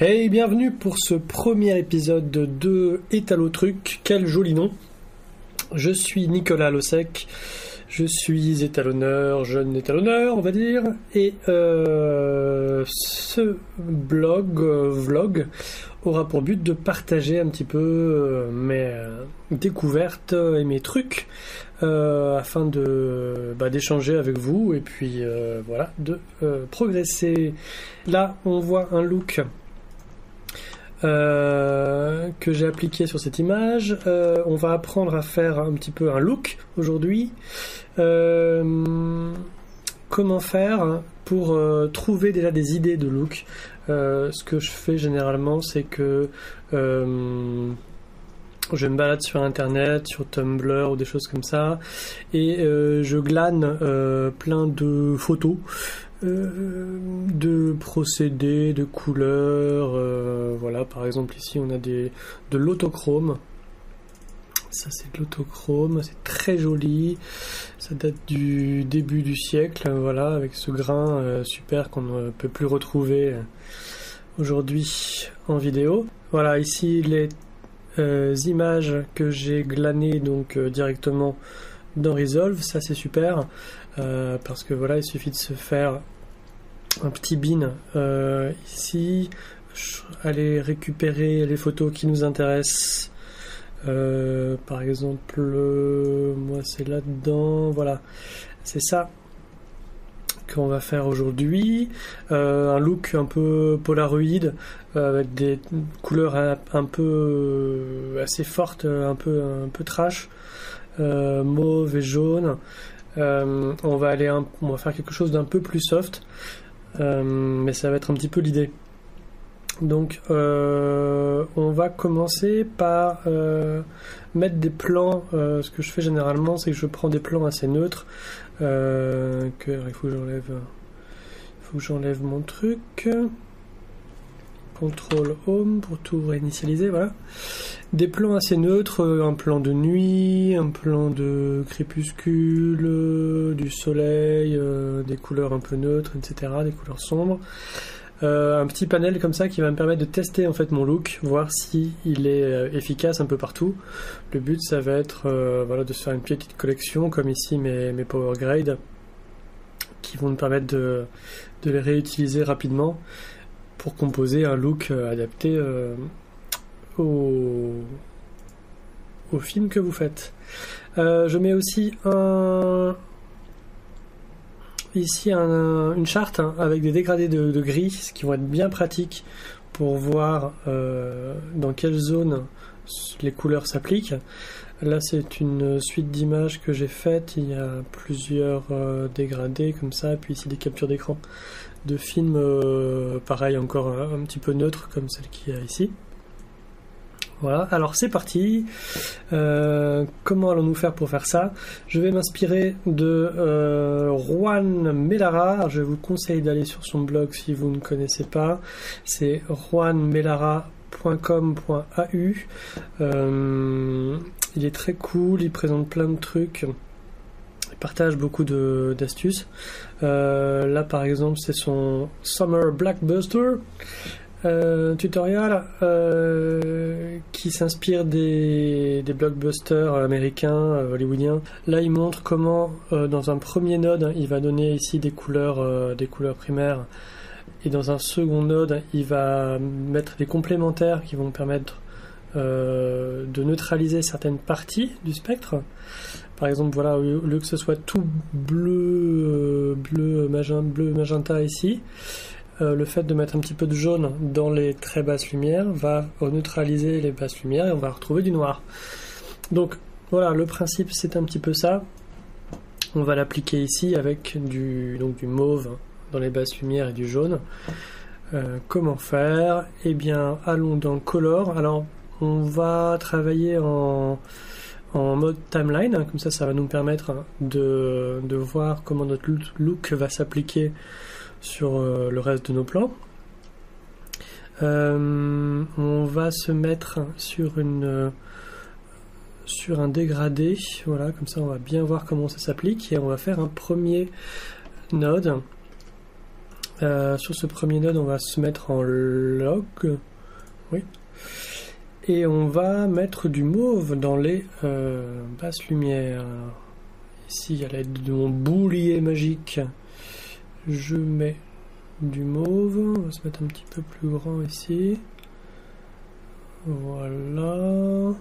Hey, bienvenue pour ce premier épisode de Étalotruc. Quel joli nom. Je suis Nicolas Lossec, je suis étalonneur, jeune étalonneur on va dire, et ce vlog aura pour but de partager un petit peu mes découvertes et mes trucs afin d'échanger avec vous et puis voilà, de progresser. Là on voit un look que j'ai appliqué sur cette image. On va apprendre à faire un petit peu un look aujourd'hui. Comment faire pour trouver déjà des idées de look. Ce que je fais généralement, c'est que je me balade sur internet, sur Tumblr ou des choses comme ça, et je glane plein de photos, de procédés, de couleurs. Voilà, par exemple ici on a de l'autochrome. Ça c'est de l'autochrome, c'est très joli, ça date du début du siècle, voilà, avec ce grain super qu'on ne peut plus retrouver aujourd'hui en vidéo. Voilà, ici les images que j'ai glanées donc directement dans Resolve, ça c'est super, parce que voilà, il suffit de se faire un petit bin ici, aller récupérer les photos qui nous intéressent. Par exemple, moi c'est là-dedans, voilà, c'est ça qu'on va faire aujourd'hui. Un look un peu Polaroid, avec des couleurs un peu assez fortes, un peu trash, mauve et jaune. On va faire quelque chose d'un peu plus soft, mais ça va être un petit peu l'idée. Donc on va commencer par mettre des plans. Ce que je fais généralement, c'est que je prends des plans assez neutres. Il faut que j'enlève mon truc. Contrôle Home pour tout réinitialiser, voilà. Des plans assez neutres, un plan de nuit, un plan de crépuscule, du soleil, des couleurs un peu neutres, etc., des couleurs sombres. Un petit panel comme ça qui va me permettre de tester en fait mon look, voir si il est efficace un peu partout. Le but ça va être voilà, de se faire une petite collection comme ici mes Power Grade qui vont me permettre de les réutiliser rapidement pour composer un look adapté au film que vous faites. Je mets aussi ici une charte avec des dégradés de gris, ce qui vont être bien pratiques pour voir dans quelle zone les couleurs s'appliquent. Là c'est une suite d'images que j'ai faites, il y a plusieurs dégradés comme ça, puis ici des captures d'écran de films pareil, encore un petit peu neutres comme celle qu'il y a ici. Voilà, alors c'est parti. Comment allons-nous faire pour faire ça? Je vais m'inspirer de Juan Melara. Je vous conseille d'aller sur son blog si vous ne connaissez pas. C'est juanmelara.com.au. Il est très cool, il présente plein de trucs. Il partage beaucoup d'astuces. Là par exemple c'est son Summer Blockbuster tutoriel qui s'inspire des blockbusters américains, hollywoodiens. Là il montre comment dans un premier node il va donner ici des couleurs primaires, et dans un second node il va mettre des complémentaires qui vont permettre de neutraliser certaines parties du spectre. Par exemple, voilà, au lieu que ce soit tout bleu magenta ici, le fait de mettre un petit peu de jaune dans les très basses lumières va neutraliser les basses lumières et on va retrouver du noir. Donc voilà, le principe c'est un petit peu ça. On va l'appliquer ici avec du mauve dans les basses lumières et du jaune. Comment faire? Eh bien, allons dans Color. Alors, on va travailler en mode timeline, comme ça va nous permettre de voir comment notre look va s'appliquer sur le reste de nos plans. On va se mettre sur un dégradé, voilà, comme ça on va bien voir comment ça s'applique, et on va faire un premier node Sur ce premier node, on va se mettre en log. Oui. Et on va mettre du mauve dans les basses lumières. Ici, à l'aide de mon boulier magique, je mets du mauve. On va se mettre un petit peu plus grand ici. Voilà.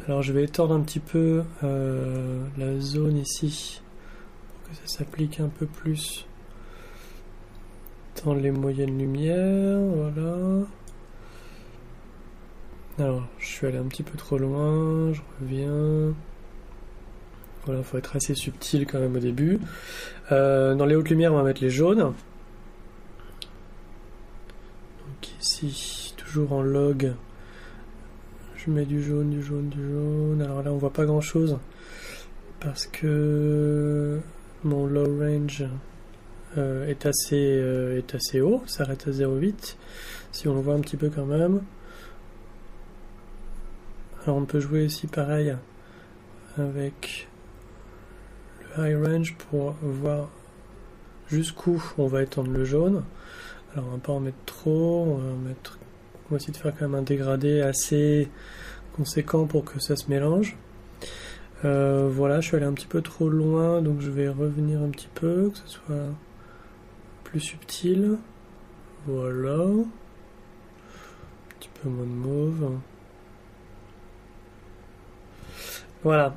Alors je vais étendre un petit peu la zone ici pour que ça s'applique un peu plus dans les moyennes lumières. Voilà. Alors je suis allé un petit peu trop loin, je reviens. Voilà, il faut être assez subtil quand même au début. Dans les hautes lumières, on va mettre les jaunes. Donc ici, toujours en log, je mets du jaune, du jaune, du jaune. Alors là, on voit pas grand chose parce que mon low range est assez haut, ça s'arrête à 0,8. Si on le voit un petit peu quand même. Alors on peut jouer aussi pareil avec le high range pour voir jusqu'où on va étendre le jaune. Alors on va pas en mettre trop, on va essayer de faire quand même un dégradé assez conséquent pour que ça se mélange. Voilà, je suis allé un petit peu trop loin, donc je vais revenir un petit peu, que ce soit plus subtil. Voilà. Un petit peu moins de mauve. Voilà.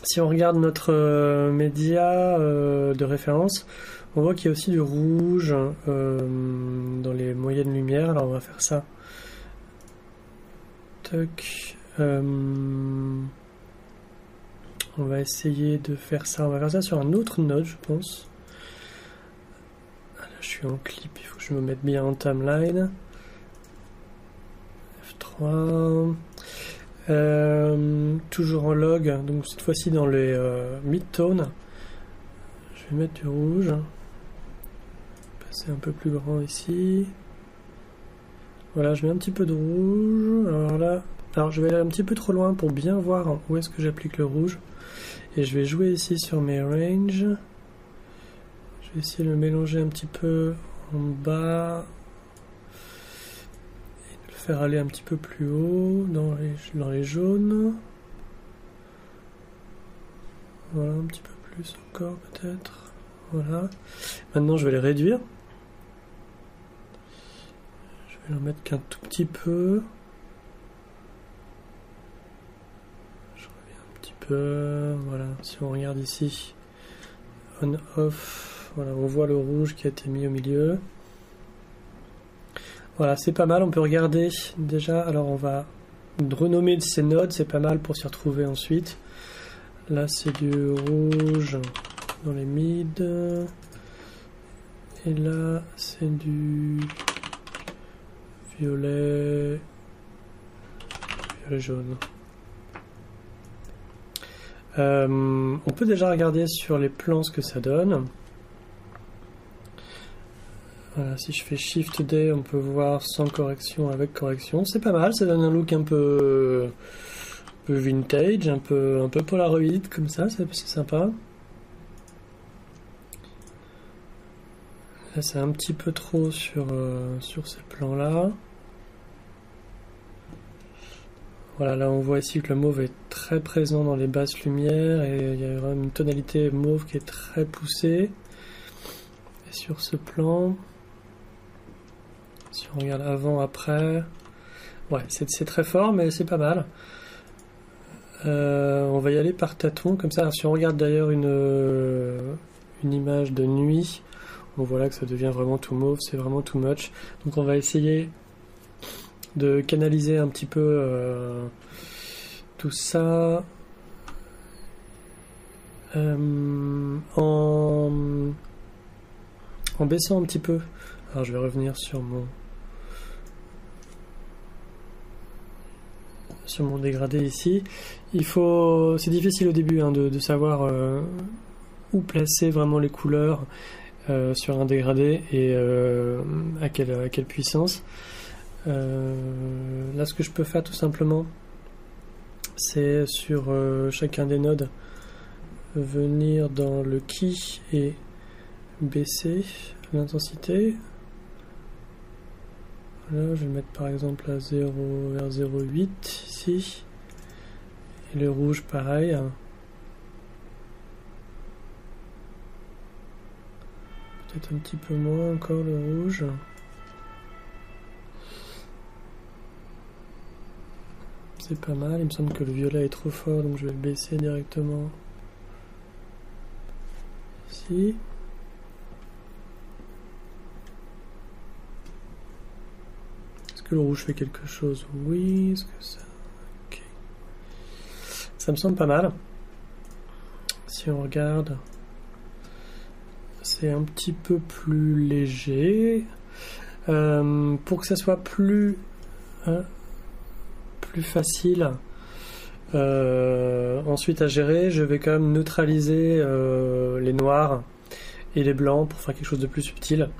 Si on regarde notre média de référence, on voit qu'il y a aussi du rouge dans les moyennes lumières. Alors on va faire ça. Toc. On va essayer de faire ça. On va faire ça sur un autre node, je pense. Là, je suis en clip. Il faut que je me mette bien en timeline. F3. Toujours en log, donc cette fois-ci dans les mid-tones. Je vais mettre du rouge. Passer un peu plus grand ici. Voilà, je mets un petit peu de rouge. Alors je vais aller un petit peu trop loin pour bien voir où est-ce que j'applique le rouge. Et je vais jouer ici sur mes ranges. Je vais essayer de le mélanger un petit peu en bas. Faire aller un petit peu plus haut dans les jaunes. Voilà, un petit peu plus encore peut-être. Voilà. Maintenant je vais les réduire. Je vais en mettre qu'un tout petit peu. Je reviens un petit peu. Voilà, si on regarde ici, on off. Voilà, on voit le rouge qui a été mis au milieu. Voilà, c'est pas mal, on peut regarder déjà. Alors on va renommer ces nodes, c'est pas mal pour s'y retrouver ensuite. Là c'est du rouge dans les mids. Et là c'est du violet jaune. On peut déjà regarder sur les plans ce que ça donne. Voilà, si je fais Shift D, on peut voir sans correction, avec correction. C'est pas mal, ça donne un look un peu vintage, un peu Polaroid, comme ça, c'est sympa. Là, c'est un petit peu trop sur ces plans-là. Voilà, là on voit ici que le mauve est très présent dans les basses lumières et il y a vraiment une tonalité mauve qui est très poussée. Et sur ce plan... Si on regarde avant, après, ouais, c'est très fort, mais c'est pas mal. On va y aller par tâtons, comme ça. Alors, si on regarde d'ailleurs une image de nuit, on voit là que ça devient vraiment tout mauve, c'est vraiment too much. Donc on va essayer de canaliser un petit peu tout ça en baissant un petit peu. Alors je vais revenir sur mon dégradé ici. C'est difficile au début de savoir où placer vraiment les couleurs sur un dégradé et à quelle puissance. Là ce que je peux faire tout simplement, c'est sur chacun des nodes venir dans le key et baisser. l'intensité. Voilà, je vais le mettre par exemple à 0 vers 0,8 ici. Et le rouge pareil. Peut-être un petit peu moins encore le rouge. C'est pas mal, il me semble que le violet est trop fort, donc je vais le baisser directement ici. Est-ce que le rouge fait quelque chose? Oui, est-ce que ça... Ok. Ça me semble pas mal. Si on regarde, c'est un petit peu plus léger. Pour que ça soit plus facile ensuite à gérer, je vais quand même neutraliser les noirs et les blancs pour faire quelque chose de plus subtil.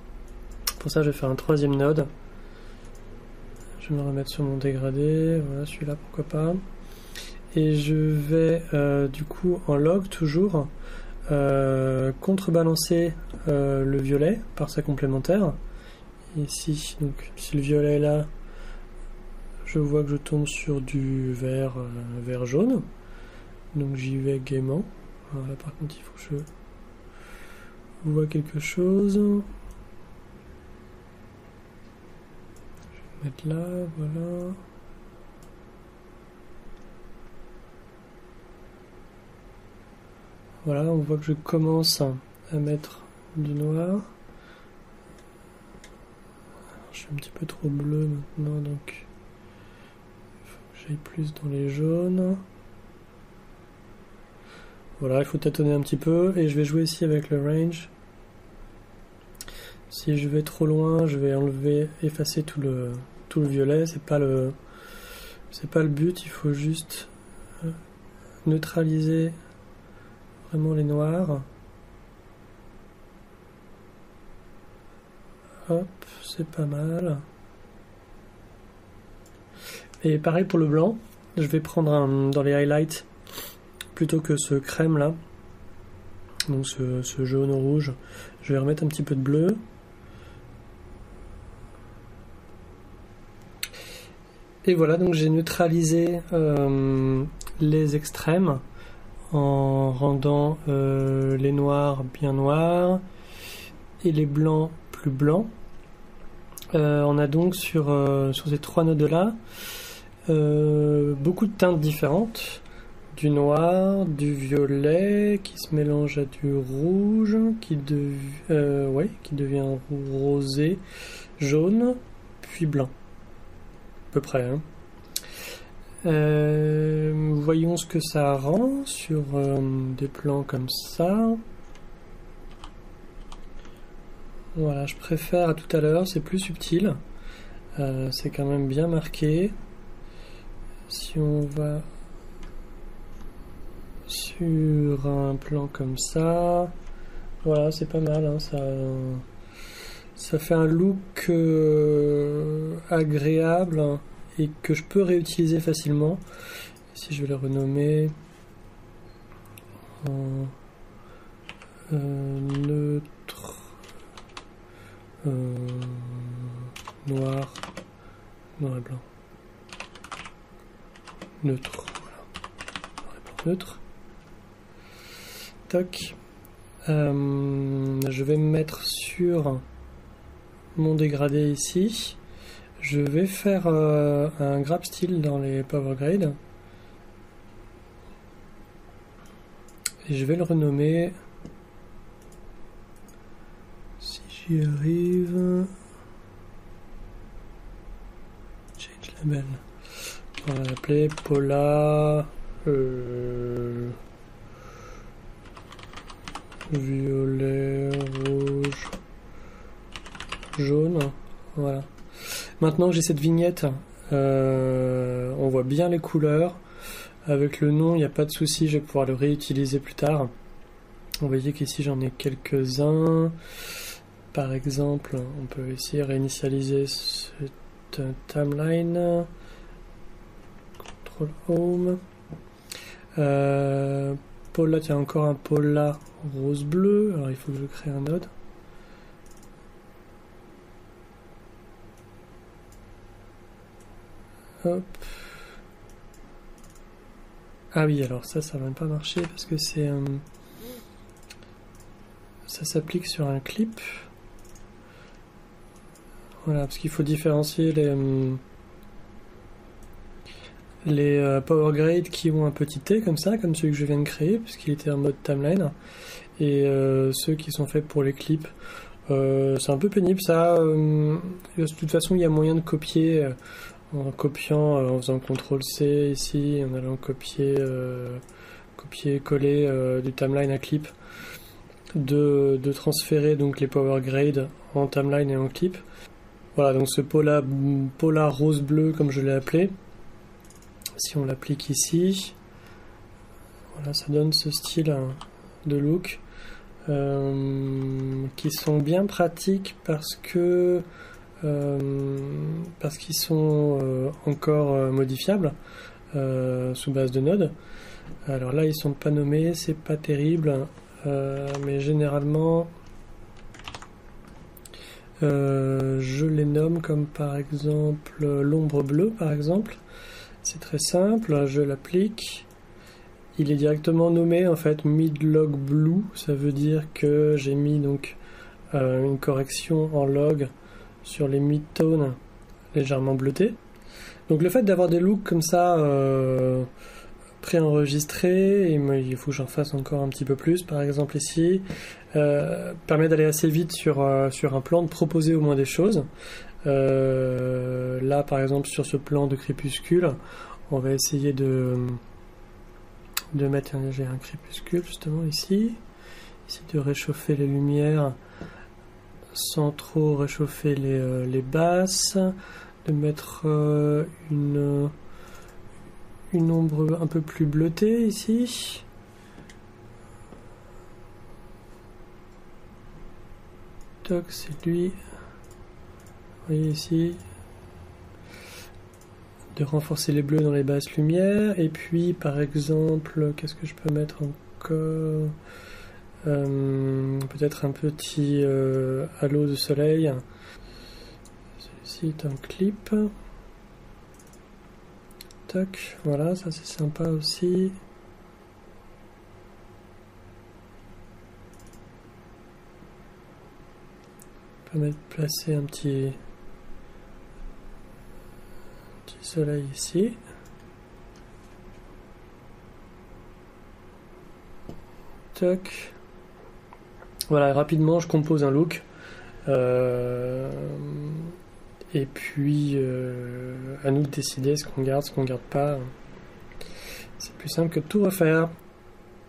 Pour ça, je vais faire un troisième node. Je vais me remettre sur mon dégradé. Voilà, celui-là, pourquoi pas. Et je vais du coup en log toujours contrebalancer le violet par sa complémentaire. Ici, donc si le violet est là, je vois que je tombe sur du vert, vert jaune, donc j'y vais gaiement. Alors là par contre il faut que je vois quelque chose. Je vais mettre là, voilà. Voilà, on voit que je commence à mettre du noir. Je suis un petit peu trop bleu maintenant, donc j'aille plus dans les jaunes. Voilà, il faut tâtonner un petit peu et je vais jouer ici avec le range. Si je vais trop loin, je vais enlever, effacer tout le violet. C'est pas le but. Il faut juste neutraliser vraiment les noirs. Hop, c'est pas mal. Et pareil pour le blanc, je vais prendre dans les highlights, plutôt que ce crème là, donc ce jaune rouge, je vais remettre un petit peu de bleu. Et voilà, donc j'ai neutralisé les extrêmes en rendant les noirs bien noirs et les blancs plus blancs. On a donc sur ces trois nodes là beaucoup de teintes différentes, du noir, du violet qui se mélange à du rouge qui devient rosé, jaune, puis blanc à peu près, hein. Voyons ce que ça rend sur des plans comme ça. Voilà, je préfère à tout à l'heure, c'est plus subtil, c'est quand même bien marqué. Si on va sur un plan comme ça, voilà, c'est pas mal, hein, ça fait un look agréable et que je peux réutiliser facilement. Ici je vais le renommer en neutre, noir et blanc. Neutre, voilà. Neutre. Toc. Je vais me mettre sur mon dégradé ici. Je vais faire un grab style dans les power grade. Et je vais le renommer. Si j'y arrive. Change label. On va l'appeler Paula violet, rouge, jaune. Voilà. Maintenant que j'ai cette vignette, on voit bien les couleurs. Avec le nom, il n'y a pas de souci, je vais pouvoir le réutiliser plus tard. Vous voyez qu'ici j'en ai quelques-uns. Par exemple, on peut essayer de réinitialiser cette timeline. Home. Paula, il y a encore un Paula rose-bleu. Alors il faut que je crée un node. Hop. Ah oui, alors ça va pas marcher parce que c'est ça s'applique sur un clip. Voilà, parce qu'il faut différencier les power grade qui ont un petit T comme ça, comme celui que je viens de créer, puisqu'il était en mode timeline, et ceux qui sont faits pour les clips. C'est un peu pénible ça. De toute façon, il y a moyen de copier en copiant, en faisant CTRL-C ici, en allant copier-coller du timeline à clip, de transférer donc les power grade en timeline et en clip. Voilà, donc ce polar rose-bleu, comme je l'ai appelé, si on l'applique ici, voilà, ça donne ce style de look qui sont bien pratiques parce qu'ils sont encore modifiables sous base de node. Alors là, ils sont pas nommés, c'est pas terrible, mais généralement je les nomme comme par exemple l'ombre bleue par exemple. C'est très simple, je l'applique. Il est directement nommé en fait midlog blue, ça veut dire que j'ai mis donc une correction en log sur les midtones légèrement bleutés. Donc le fait d'avoir des looks comme ça préenregistrés, il faut que j'en fasse encore un petit peu plus par exemple ici, permet d'aller assez vite sur un plan, de proposer au moins des choses. Là par exemple sur ce plan de crépuscule, on va essayer de mettre j'ai un crépuscule justement ici, de réchauffer les lumières sans trop réchauffer les basses, de mettre une ombre un peu plus bleutée ici. Toc, c'est lui. Vous voyez ici, de renforcer les bleus dans les basses lumières. Et puis par exemple, qu'est-ce que je peux mettre encore, peut-être un petit halo de soleil. Celui-ci est un clip. Toc, voilà, ça c'est sympa aussi. On peut placer un petit soleil ici. Toc. Voilà, rapidement je compose un look. Et puis à nous de décider ce qu'on garde, ce qu'on garde pas. C'est plus simple que de tout refaire.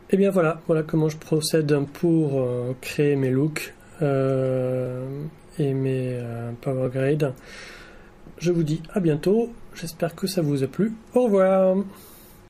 Et bien voilà comment je procède pour créer mes looks et mes power grade. Je vous dis à bientôt, j'espère que ça vous a plu. Au revoir.